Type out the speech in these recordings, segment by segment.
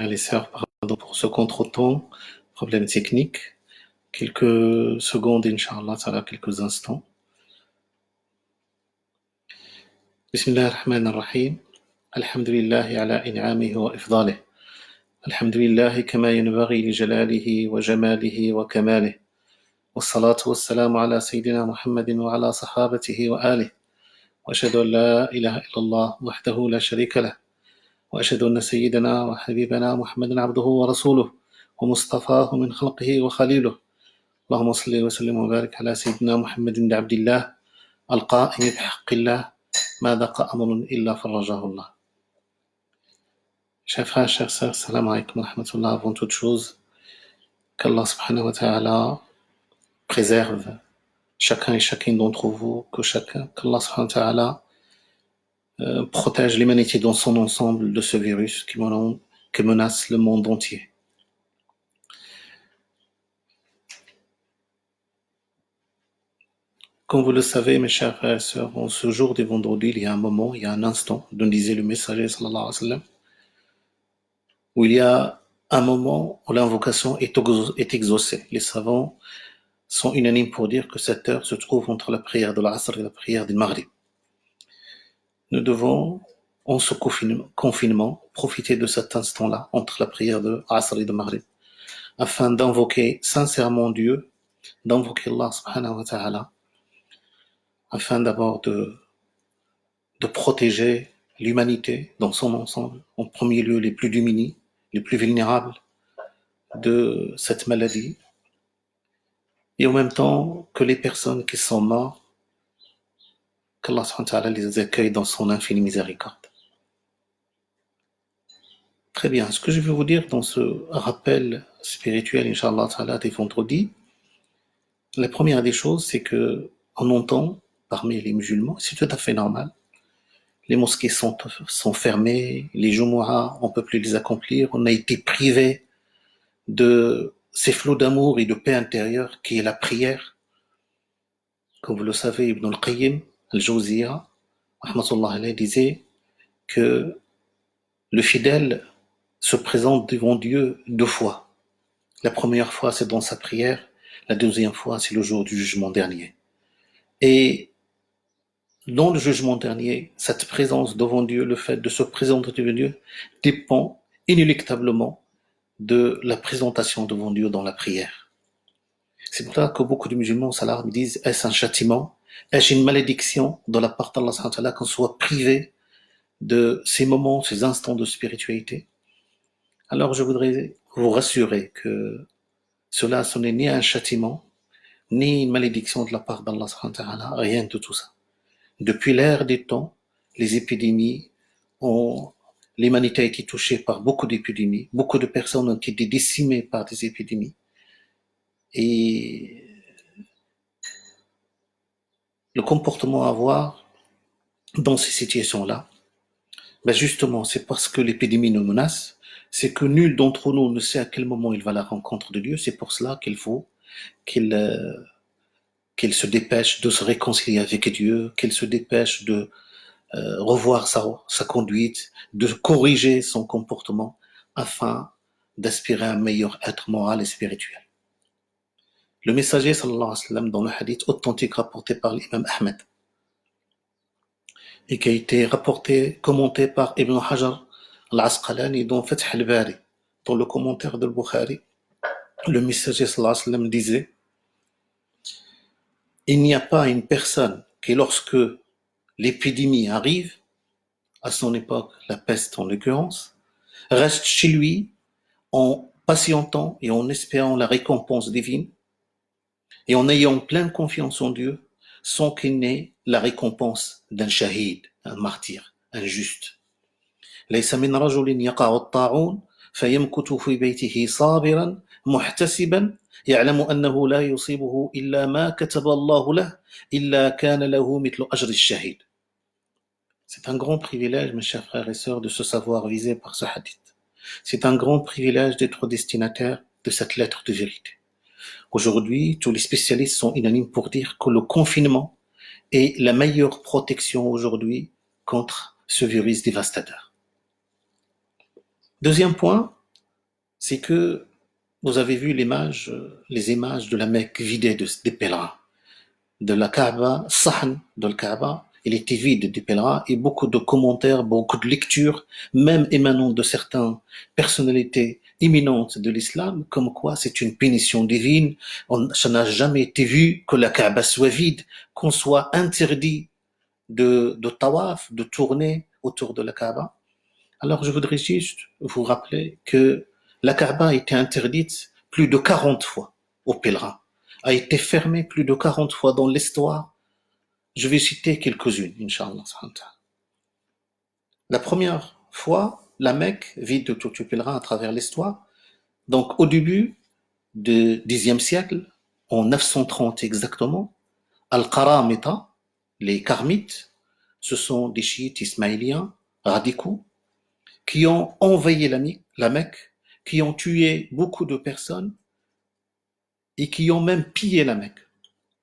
Les sœurs, pardon pour ce contretemps, problème technique. Quelques secondes, Inch'Allah, ça va quelques instants. Bismillah ar-Rahman ar-Rahim. Alhamdulillahi ala in'amihi wa ifdalih. Alhamdulillahi kama yanbaghi li jalalihi wa jamalihi wa kamalih. Wassalatu wassalamu ala sayyidina Muhammadin wa ala sahabatihi wa alih. Wa ashhadu an la ilaha illallah wahdahu la sharika lah. وأشهد أن سيدنا وحبيبنا محمدا عبده ورسوله ومصطفاه من خلقه وخليله اللهم صل وسلم وبارك على سيدنا محمد بن عبد الله القائم بحق الله ما ذاق أمر إلا فرجه الله. Chers frères, chers sœurs, salam alaykum wa rahmatullah. Avant toute chose, qu'Allah subhanahu wa ta'ala préserve chacun et chacune d'entre vous, qu'Allah subhanahu wa ta'ala protège l'humanité dans son ensemble de ce virus qui menace le monde entier. Comme vous le savez, mes chers frères et sœurs, en ce jour des vendredis, il y a un moment, il y a un instant, dont disait le messager sallallahu alayhi wa sallam, où il y a un moment où l'invocation est exaucée. Les savants sont unanimes pour dire que cette heure se trouve entre la prière de l'Asr et la prière du Maghrib. Nous devons, en ce confinement, profiter de cet instant-là, entre la prière de l'Asr et de Maghrib, afin d'invoquer sincèrement Dieu, d'invoquer Allah subhanahu wa ta'ala, afin d'abord de protéger l'humanité dans son ensemble, en premier lieu les plus démunis, les plus vulnérables de cette maladie, et en même temps que les personnes qui sont mortes, qu'Allah subhanahu wa ta'ala les accueille dans son infinie miséricorde. Très bien, ce que je vais vous dire dans ce rappel spirituel, Inch'Allah ta'ala, des vendredis, la première des choses, c'est que on entend parmi les musulmans, c'est tout à fait normal, les mosquées sont fermées, les Jumu'ah, on ne peut plus les accomplir, on a été privé de ces flots d'amour et de paix intérieure qui est la prière. Comme vous le savez, Ibn al-Qayyim al-Jawziyya, rahmatullah alayhi, disait que le fidèle se présente devant Dieu deux fois. La première fois, c'est dans sa prière, la deuxième fois, c'est le jour du jugement dernier. Et dans le jugement dernier, cette présence devant Dieu, le fait de se présenter devant Dieu, dépend inéluctablement de la présentation devant Dieu dans la prière. C'est pour ça que beaucoup de musulmans salars me disent, est-ce un châtiment? Est-ce une malédiction de la part d'Allah qu'on soit privé de ces moments, ces instants de spiritualité? Alors je voudrais vous rassurer que cela, ce n'est ni un châtiment, ni une malédiction de la part d'Allah, rien de tout ça. Depuis l'ère des temps, les épidémies l'humanité a été touchée par beaucoup d'épidémies, beaucoup de personnes ont été décimées par des épidémies. Et le comportement à avoir dans ces situations-là, justement, c'est parce que l'épidémie nous menace, c'est que nul d'entre nous ne sait à quel moment il va à la rencontre de Dieu, c'est pour cela qu'il faut qu'il se dépêche de se réconcilier avec Dieu, qu'il se dépêche de revoir sa conduite, de corriger son comportement afin d'aspirer à un meilleur être moral et spirituel. Le messager sallallahu alayhi wa sallam dans le hadith authentique rapporté par l'imam Ahmed et qui a été commenté par Ibn Hajar al-Asqalani dans Fath al-Bari, dans le commentaire de Bukhari, le messager sallallahu alayhi wa sallam disait: il n'y a pas une personne qui, lorsque l'épidémie arrive, à son époque, la peste en l'occurrence, reste chez lui en patientant et en espérant la récompense divine et en ayant pleine confiance en Dieu, sans qu'il n'ait la récompense d'un shahid, un martyr, un juste. ليس من رجل يقع الطاعون فيمكث في بيته صابرا محتسبا يعلم أنه لا يصيبه إلا ما كتب الله له إلا كان له مثل أجر الشهيد. C'est un grand privilège, mes chers frères et sœurs, de se savoir visé par ce hadith. C'est un grand privilège d'être destinataire de cette lettre de vérité. Aujourd'hui, tous les spécialistes sont unanimes pour dire que le confinement est la meilleure protection aujourd'hui contre ce virus dévastateur. Deuxième point, c'est que vous avez vu les images de la Mecque vidée des pèlerins, de la Kaaba, Sahn de la Kaaba, il était vide des pèlerins et beaucoup de commentaires, beaucoup de lectures, même émanant de certaines personnalités éminentes de l'islam, comme quoi c'est une punition divine. Ça n'a jamais été vu que la Kaaba soit vide, qu'on soit interdit de tawaf, de tourner autour de la Kaaba. Alors je voudrais juste vous rappeler que la Kaaba a été interdite plus de 40 fois aux pèlerins, a été fermée plus de 40 fois dans l'histoire. Je vais citer quelques-unes, Inch'Allah. La première fois, la Mecque, vide de tout pèlerin à travers l'histoire. Donc au début du Xe siècle, en 930 exactement, Al-Qaramita, les Karmites, ce sont des chiites ismaéliens radicaux qui ont envahi la Mecque, qui ont tué beaucoup de personnes et qui ont même pillé la Mecque.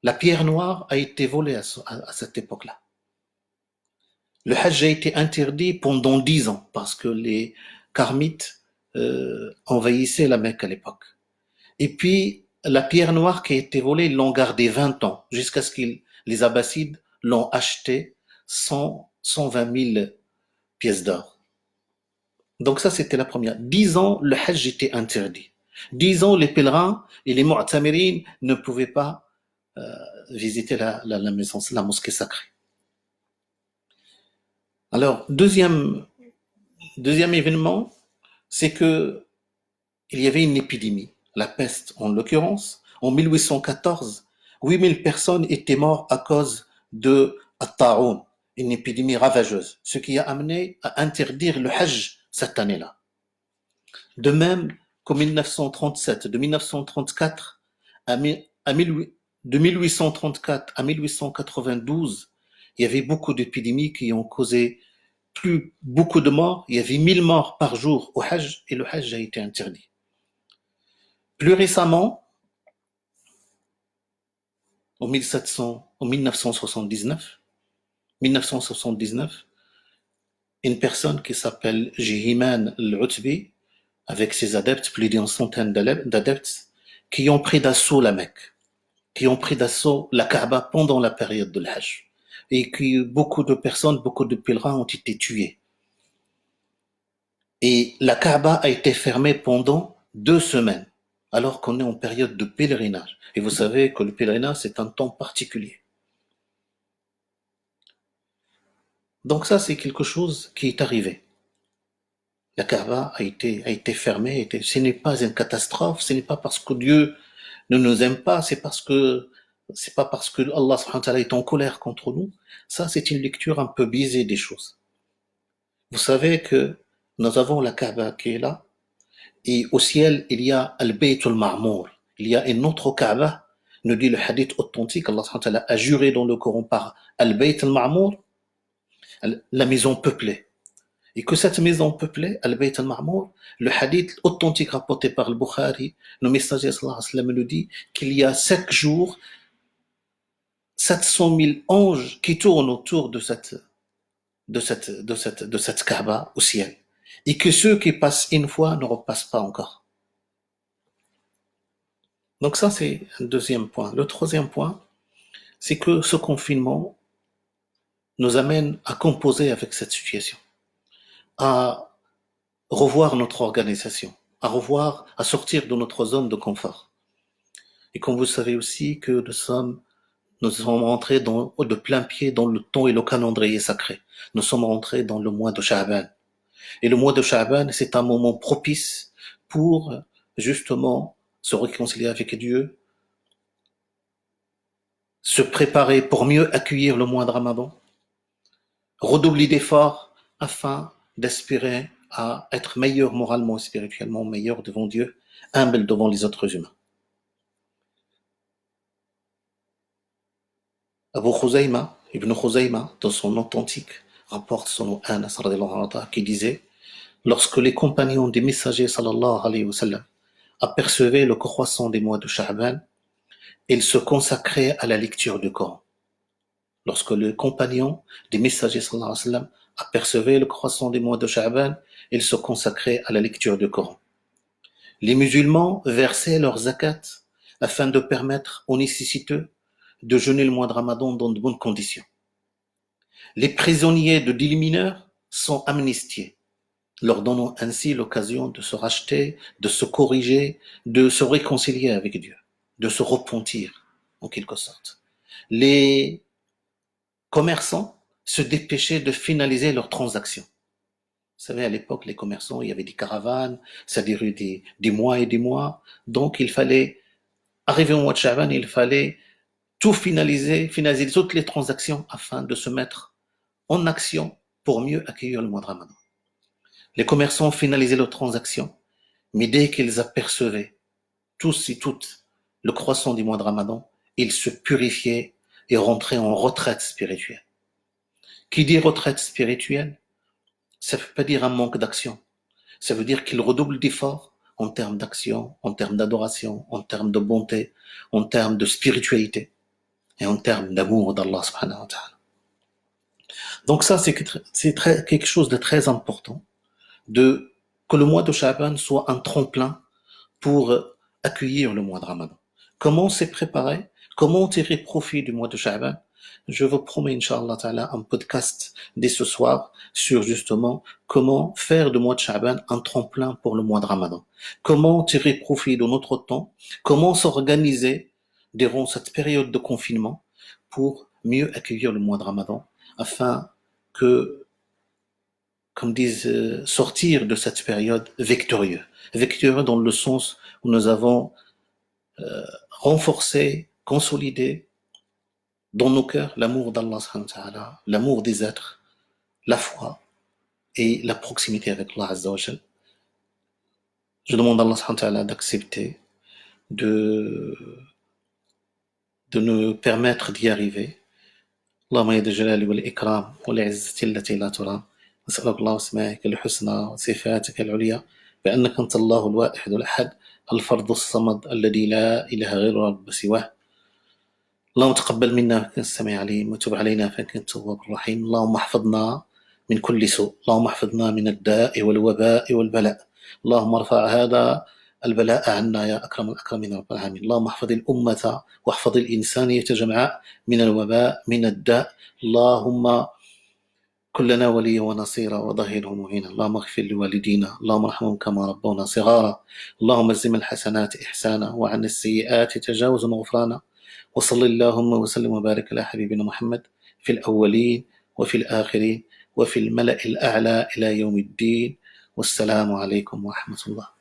La pierre noire a été volée à cette époque-là. Le Hajj a été interdit pendant 10 ans parce que les Karmites envahissaient la Mecque à l'époque. Et puis, la pierre noire qui a été volée, ils l'ont gardée 20 ans jusqu'à ce que les Abbassides l'ont achetée 120 000 pièces d'or. Donc ça, c'était la première. 10 ans, le Hajj était interdit. 10 ans, les pèlerins et les mu'tamirines ne pouvaient pas visiter la maison, la mosquée sacrée. Alors, deuxième événement, c'est que il y avait une épidémie, la peste en l'occurrence. En 1814, 8000 personnes étaient mortes à cause de At-Ta'oun, une épidémie ravageuse, ce qui a amené à interdire le Hajj cette année-là. De même qu'en 1937, de 1934 de 1834 à 1892, il y avait beaucoup d'épidémies qui ont causé beaucoup de morts. Il y avait 1000 morts par jour au Hajj et le Hajj a été interdit. Plus récemment, en 1979, une personne qui s'appelle Jihiman al-Utbi, avec ses adeptes, plus d'une centaine d'adeptes, qui ont pris d'assaut la Mecque, qui ont pris d'assaut la Kaaba pendant la période de l'Hajj, et que beaucoup de personnes, beaucoup de pèlerins ont été tués. Et la Kaaba a été fermée pendant 2 semaines, alors qu'on est en période de pèlerinage. Et vous savez que le pèlerinage, c'est un temps particulier. Donc ça, c'est quelque chose qui est arrivé. La Kaaba a été fermée. Ce n'est pas une catastrophe. Ce n'est pas parce que Dieu ne nous aime pas. C'est pas parce que Allah subhanahu wa ta'ala est en colère contre nous. Ça, c'est une lecture un peu biaisée des choses. Vous savez que nous avons la Kaaba qui est là. Et au ciel, il y a Al-Bayt al-Ma'mour. Il y a une autre Kaaba, nous dit le hadith authentique, Allah subhanahu wa ta'ala a juré dans le Coran par Al-Bayt al-Ma'mour, la maison peuplée. Et que cette maison peuplée, Al-Bayt al-Ma'mour, le hadith authentique rapporté par le Bukhari, le messager sallallahu alayhi wa sallam nous dit qu'il y a 5 jours, 700 000 anges qui tournent autour de cette Kaaba au ciel. Et que ceux qui passent une fois ne repassent pas encore. Donc ça, c'est un deuxième point. Le troisième point, c'est que ce confinement nous amène à composer avec cette situation, à revoir notre organisation, à sortir de notre zone de confort. Et comme vous savez aussi que nous sommes rentrés de plein pied dans le temps et le calendrier sacré. Nous sommes rentrés dans le mois de Sha'ban. Et le mois de Sha'ban, c'est un moment propice pour justement se réconcilier avec Dieu, se préparer pour mieux accueillir le mois de Ramadan, redoubler d'efforts afin d'aspirer à être meilleur moralement et spirituellement, meilleur devant Dieu, humble devant les autres humains. Abu Khuzayma, Ibn Khuzayma, dans son authentique, rapporte son Anas qui disait: lorsque les compagnons des messagers sallallahu alayhi wa sallam apercevaient le croissant des mois de Sha'ban, ils se consacraient à la lecture du Coran. Lorsque les compagnons des messagers sallallahu alayhi wa sallam apercevaient le croissant des mois de Sha'ban, ils se consacraient à la lecture du Coran. Les musulmans versaient leurs zakat afin de permettre aux nécessiteux de jeûner le mois de Ramadan dans de bonnes conditions. Les prisonniers de délits mineurs sont amnistiés, leur donnant ainsi l'occasion de se racheter, de se corriger, de se réconcilier avec Dieu, de se repentir, en quelque sorte. Les commerçants se dépêchaient de finaliser leurs transactions. Vous savez, à l'époque, les commerçants, il y avait des caravanes, ça durait des mois et des mois. Donc, il fallait, arriver au mois de Sha'ban, il fallait tout finaliser toutes les transactions afin de se mettre en action pour mieux accueillir le mois de Ramadan. Les commerçants finalisaient leurs transactions, mais dès qu'ils apercevaient tous et toutes le croissant du mois de Ramadan, ils se purifiaient et rentraient en retraite spirituelle. Qui dit retraite spirituelle, ça ne veut pas dire un manque d'action. Ça veut dire qu'ils redoublent d'efforts en termes d'action, en termes d'adoration, en termes de bonté, en termes de spiritualité et en termes d'amour d'Allah subhanahu wa ta'ala. Donc ça, c'est quelque chose de très important, que le mois de Sha'ban soit un tremplin pour accueillir le mois de Ramadan. Comment s'y préparer? Comment tirer profit du mois de Sha'ban? Je vous promets, Inch'Allah Ta'ala, un podcast dès ce soir sur justement comment faire du mois de Sha'ban un tremplin pour le mois de Ramadan. Comment tirer profit de notre temps? Comment s'organiser durant cette période de confinement pour mieux accueillir le mois de Ramadan afin que, comme disent, sortir de cette période victorieux. Victorieux dans le sens où nous avons renforcé, consolidé dans nos cœurs l'amour d'Allah subhanahu wa ta'ala, l'amour des êtres, la foi et la proximité avec Allah azza wa jal. Je demande à Allah subhanahu wa ta'ala d'accepter, de nous permettre d'y arriver. اللهم يا ذا الجلال والإكرام والعزة التي لا ترام نسألك الله بأسمائك الحسنى وصفاتك العليا بأنك أنت الله الواحد الأحد الفرد الصمد الذي لا إله غير رب سواه. اللهم تقبل منا فإنك السميع العليم وتب علينا فإنك التواب الرحيم. اللهم احفظنا من كل سوء، اللهم احفظنا من الداء والوباء والبلاء، اللهم ارفع هذا البلاء عنا يا أكرم الأكرمين رب العالمين. اللهم احفظ الأمة واحفظ الإنسانية جمعاء من الوباء من الداء. اللهم كن لنا وليا ونصيرا وظهيرا ومعينا. اللهم اغفر لوالدينا، اللهم ارحمهم كما ربونا صغارا. اللهم ازم الحسنات إحسانا وعن السيئات تجاوزا وغفرانا. وصل اللهم وسلم وبارك على حبيبنا محمد في الأولين وفي الآخرين وفي الملأ الأعلى إلى يوم الدين. والسلام عليكم ورحمة الله.